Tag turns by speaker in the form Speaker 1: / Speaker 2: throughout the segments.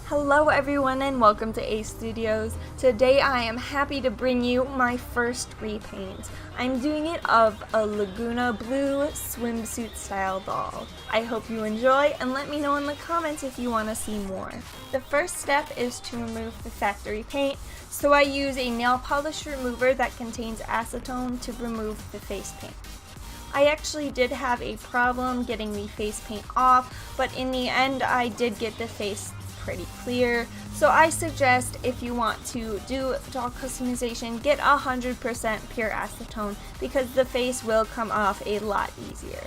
Speaker 1: Hello everyone and welcome to Ace Studios. Today I am happy to bring you my first repaint. I'm doing it of a Lagoona blue swimsuit style doll. I hope you enjoy and let me know in the comments if you want to see more. The first step is to remove the factory paint, so I use a nail polish remover that contains acetone to remove the face paint. I actually did have a problem getting the face paint off, but in the end I did get the face pretty clear, so I suggest if you want to do doll customization, get 100% pure acetone because the face will come off a lot easier.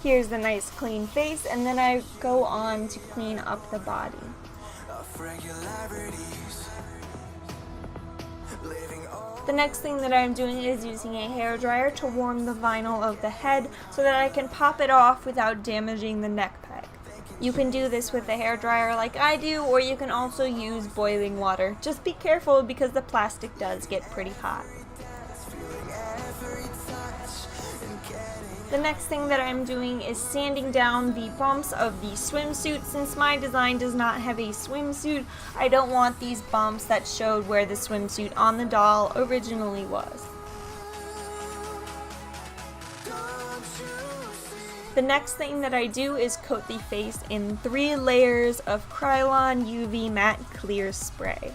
Speaker 1: Here's the nice clean face, and then I go on to clean up the body. The next thing that I'm doing is using a hairdryer to warm the vinyl of the head so that I can pop it off without damaging the neck peg. You can do this with a hairdryer like I do, or you can also use boiling water. Just be careful because the plastic does get pretty hot. The next thing that I'm doing is sanding down the bumps of the swimsuit. Since my design does not have a swimsuit, I don't want these bumps that showed where the swimsuit on the doll originally was. The next thing that I do is coat the face in 3 layers of Krylon UV Matte Clear Spray.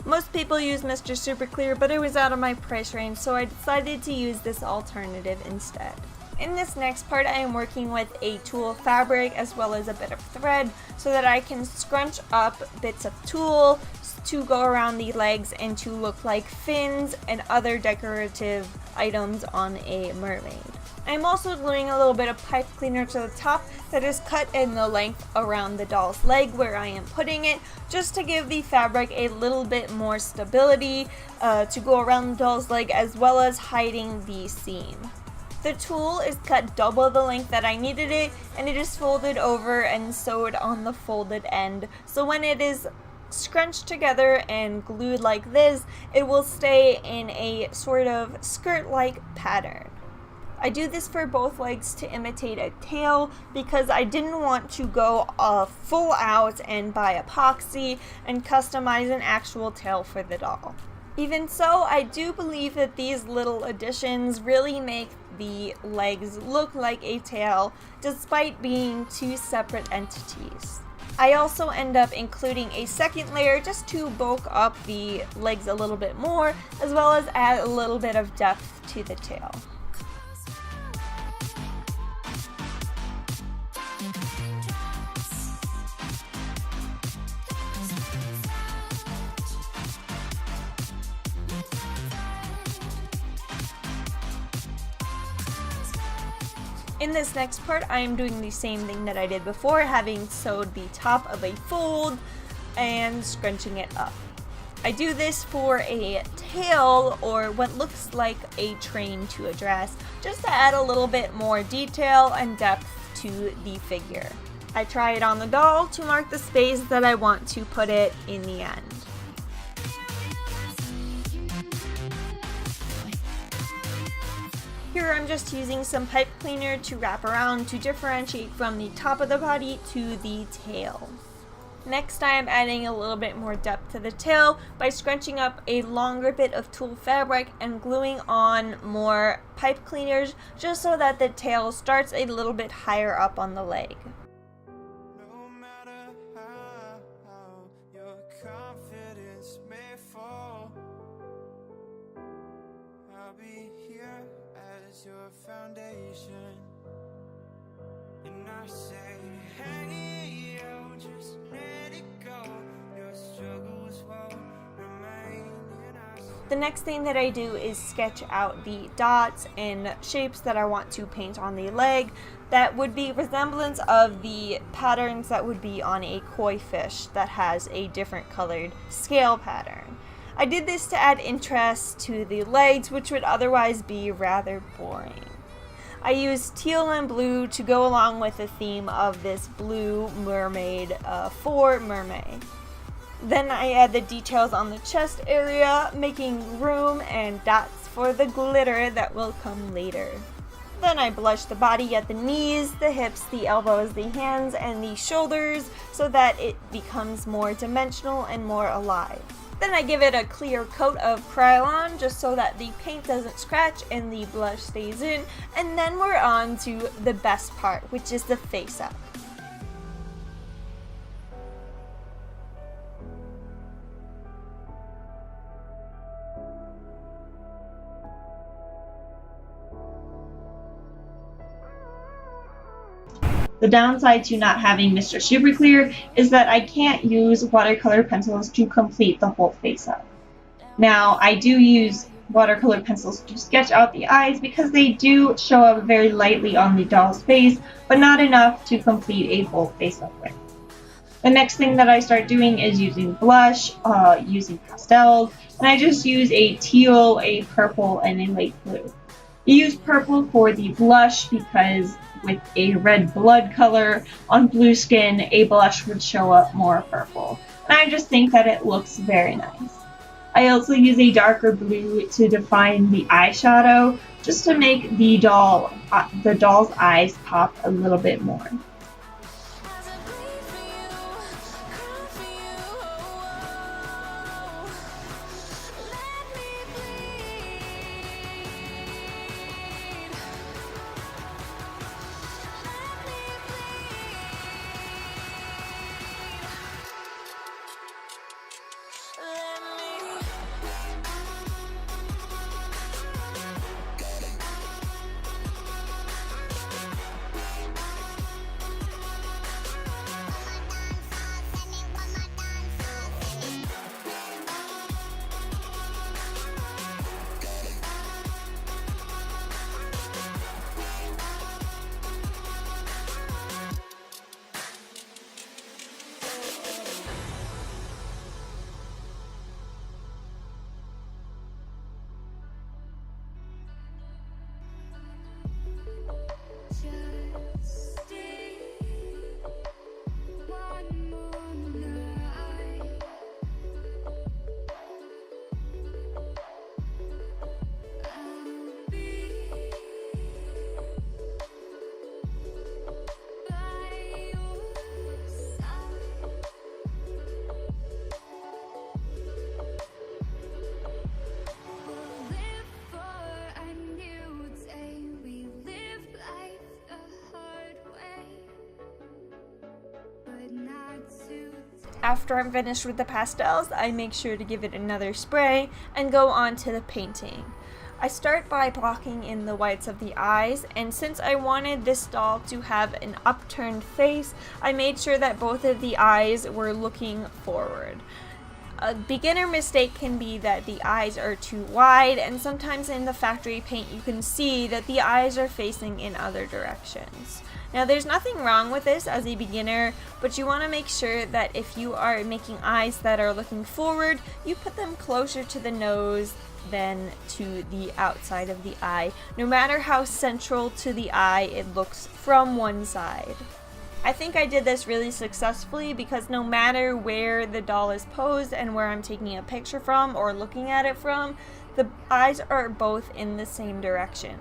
Speaker 1: Most people use Mr. Super Clear, but it was out of my price range, so I decided to use this alternative instead. In this next part, I am working with a tulle fabric as well as a bit of thread so that I can scrunch up bits of tulle to go around the legs and to look like fins and other decorative items on a mermaid. I'm also gluing a little bit of pipe cleaner to the top that is cut in the length around the doll's leg where I am putting it, just to give the fabric a little bit more stability to go around the doll's leg, as well as hiding the seam. The tulle is cut double the length that I needed it, and it is folded over and sewed on the folded end. So when it is scrunched together and glued like this, it will stay in a sort of skirt-like pattern. I do this for both legs to imitate a tail because I didn't want to go full out and buy epoxy and customize an actual tail for the doll. Even so, I do believe that these little additions really make the legs look like a tail despite being 2 separate entities. I also end up including a second layer just to bulk up the legs a little bit more, as well as add a little bit of depth to the tail. In this next part, I am doing the same thing that I did before, having sewed the top of a fold and scrunching it up. I do this for a tail, or what looks like a train to a dress, just to add a little bit more detail and depth to the figure. I try it on the doll to mark the space that I want to put it in the end. Here I'm just using some pipe cleaner to wrap around to differentiate from the top of the body to the tail. Next I am adding a little bit more depth to the tail by scrunching up a longer bit of tulle fabric and gluing on more pipe cleaners just so that the tail starts a little bit higher up on the leg.
Speaker 2: No matter how your confidence may fall, I'll be here as your foundation, and I say, hang
Speaker 1: the next thing that I do is sketch out the dots and shapes that I want to paint on the leg that would be resemblance of the patterns that would be on a koi fish that has a different colored scale pattern. I did this to add interest to the legs, which would otherwise be rather boring. I used teal and blue to go along with the theme of this blue mermaid for mermaid. Then I add the details on the chest area, making room and dots for the glitter that will come later. Then I blush the body at the knees, the hips, the elbows, the hands, and the shoulders so that it becomes more dimensional and more alive. Then I give it a clear coat of Krylon just so that the paint doesn't scratch and the blush stays in, and then we're on to the best part, which is the face up.
Speaker 3: The downside to not having Mr. Super Clear is that I can't use watercolor pencils to complete the whole face up. Now, I do use watercolor pencils to sketch out the eyes because they do show up very lightly on the doll's face, but not enough to complete a full face up with. The next thing that I start doing is using blush, using pastels, and I just use a teal, a purple, and a light blue. You use purple for the blush because with a red blood color on blue skin, a blush would show up more purple. And I just think that it looks very nice. I also use a darker blue to define the eyeshadow, just to make the doll's eyes pop a little bit more.
Speaker 1: After I'm finished with the pastels, I make sure to give it another spray and go on to the painting. I start by blocking in the whites of the eyes, and since I wanted this doll to have an upturned face, I made sure that both of the eyes were looking forward. A beginner mistake can be that the eyes are too wide, and sometimes in the factory paint you can see that the eyes are facing in other directions. Now there's nothing wrong with this as a beginner, but you want to make sure that if you are making eyes that are looking forward, you put them closer to the nose than to the outside of the eye, no matter how central to the eye it looks from one side. I think I did this really successfully because no matter where the doll is posed and where I'm taking a picture from or looking at it from, the eyes are both in the same direction.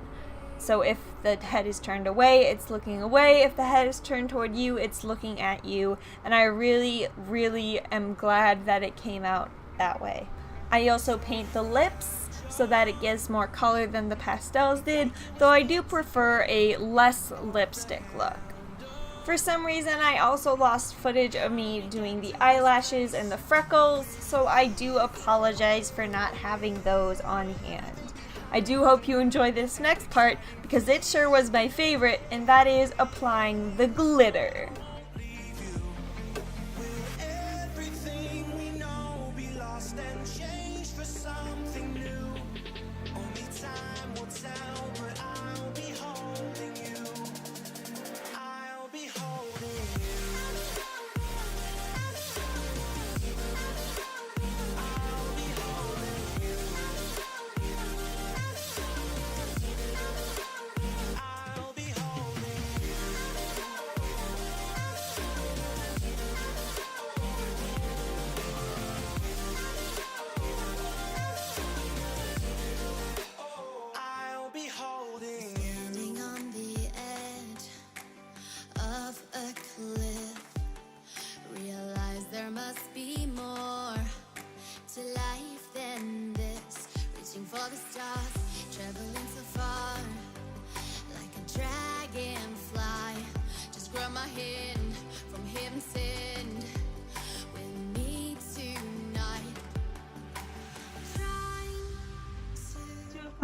Speaker 1: So if the head is turned away, it's looking away. If the head is turned toward you, it's looking at you. And I really, really am glad that it came out that way. I also paint the lips so that it gives more color than the pastels did, though I do prefer a less lipstick look. For some reason, I also lost footage of me doing the eyelashes and the freckles, so I do apologize for not having those on hand. I do hope you enjoy this next part because it sure was my favorite, and that is applying the glitter.
Speaker 2: Everything we know be lost and changed for something new.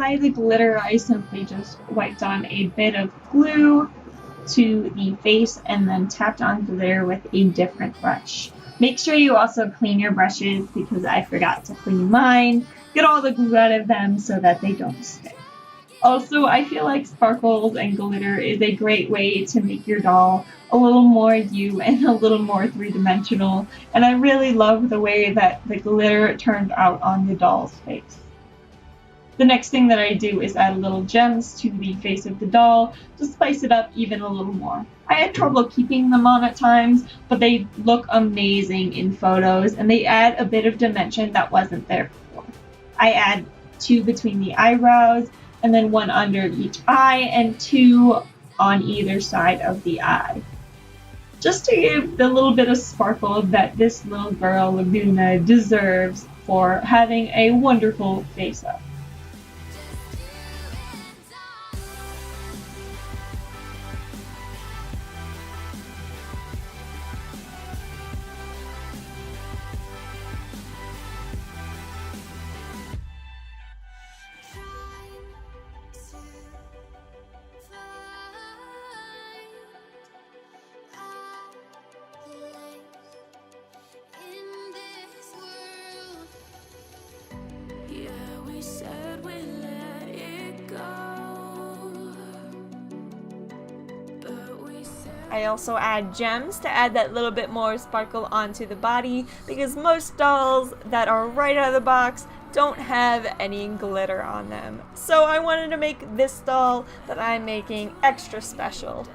Speaker 3: apply the glitter, I simply just wiped on a bit of glue to the face and then tapped on glitter with a different brush. Make sure you also clean your brushes because I forgot to clean mine. Get all the glue out of them so that they don't stick. Also, I feel like sparkles and glitter is a great way to make your doll a little more you and a little more three-dimensional, and I really love the way that the glitter turned out on the doll's face. The next thing that I do is add little gems to the face of the doll to spice it up even a little more. I had trouble keeping them on at times, but they look amazing in photos and they add a bit of dimension that wasn't there before. I add 2 between the eyebrows and then 1 under each eye and 2 on either side of the eye. Just to give the little bit of sparkle that this little girl, Lagoona, deserves for having a wonderful face-up.
Speaker 1: I also add gems to add that little bit more sparkle onto the body because most dolls that are right out of the box don't have any glitter on them. So I wanted to make this doll that I'm making extra special.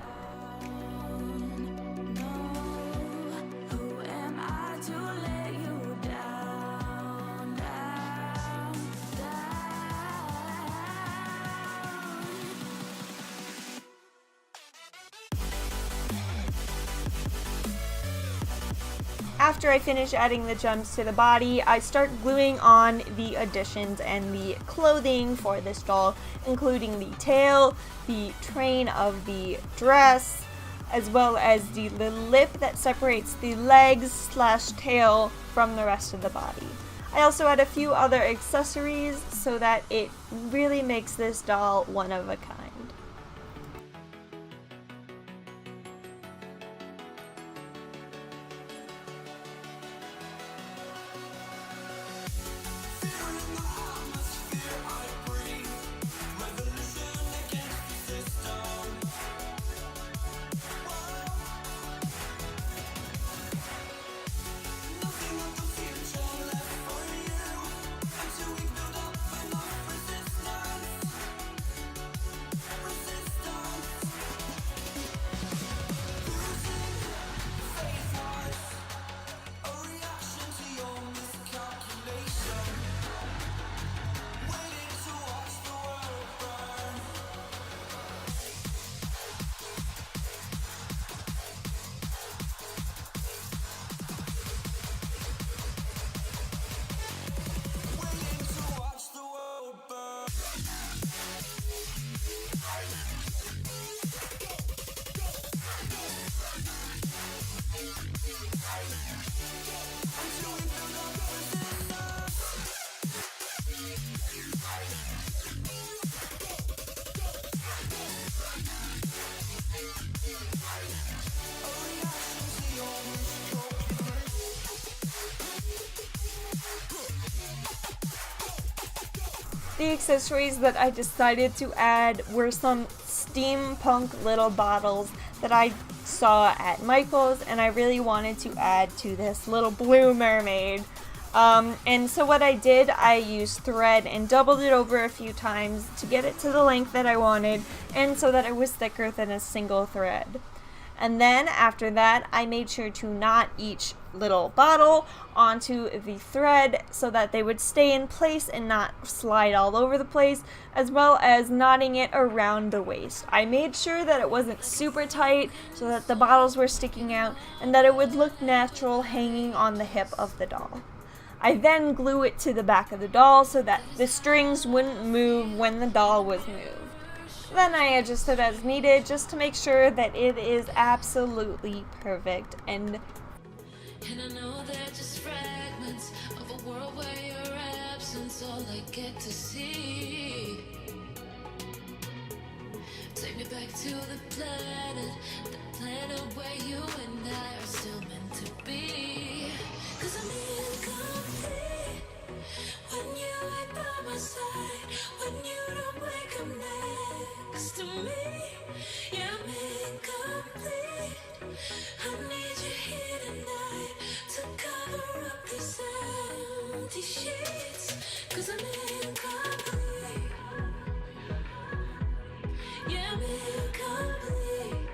Speaker 1: After I finish adding the gems to the body, I start gluing on the additions and the clothing for this doll, including the tail, the train of the dress, as well as the lip that separates the legs/tail from the rest of the body. I also add a few other accessories so that it really makes this doll one of a kind. The accessories that I decided to add were some steampunk little bottles that I saw at Michael's, and I really wanted to add to this little blue mermaid. And so what I did, I used thread and doubled it over a few times to get it to the length that I wanted, and so that it was thicker than a single thread. And then after that, I made sure to knot each little bottle onto the thread so that they would stay in place and not slide all over the place, as well as knotting it around the waist. I made sure that it wasn't super tight so that the bottles were sticking out and that it would look natural hanging on the hip of the doll. I then glue it to the back of the doll so that the strings wouldn't move when the doll was moved. Then I adjust it as needed just to make sure that it is absolutely perfect. And
Speaker 4: I know they're just fragments of a world where you're absent. distance, all I get to see. Take me back to the planet where you and I are still meant to be. 'Cause I'm incomplete when you ain't by my side, when you don't wake up next to me. Yeah, I'm incomplete. I need you here tonight to cover up these empty sheets. 'Cause I'm incomplete. Yeah, I'm incomplete.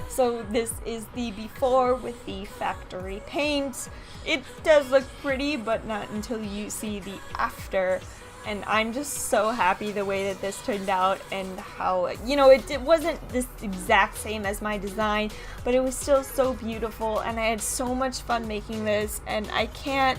Speaker 1: So this is the before with the factory paint. It does look pretty, but not until you see the after. And I'm just so happy the way that this turned out, and how, you know, it wasn't this exact same as my design, but it was still so beautiful, and I had so much fun making this, and I can't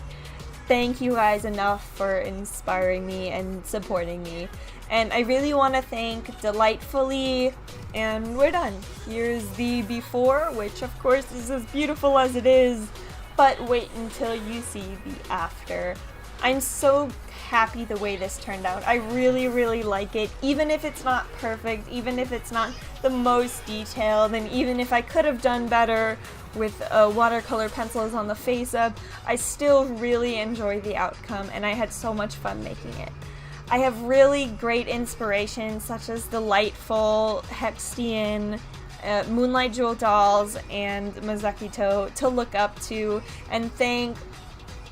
Speaker 1: thank you guys enough for inspiring me and supporting me. And I really want to thank Delightfully, and we're done. Here's the before, which of course is as beautiful as it is, but wait until you see the after. I'm so happy the way this turned out. I really, really like it, even if it's not perfect, even if it's not the most detailed, and even if I could have done better with watercolor pencils on the face up, I still really enjoy the outcome, and I had so much fun making it. I have really great inspiration, such as Delightful, Hextian, Moonlight Jewel Dolls, and Mazakito to look up to and thank,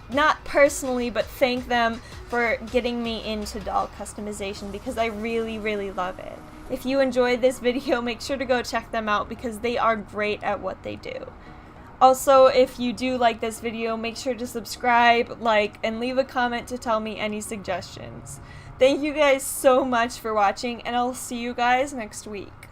Speaker 1: not personally, but thank them for getting me into doll customization, because I really, really love it. If you enjoyed this video, make sure to go check them out because they are great at what they do. Also, if you do like this video, make sure to subscribe, like, and leave a comment to tell me any suggestions. Thank you guys so much for watching, and I'll see you guys next week.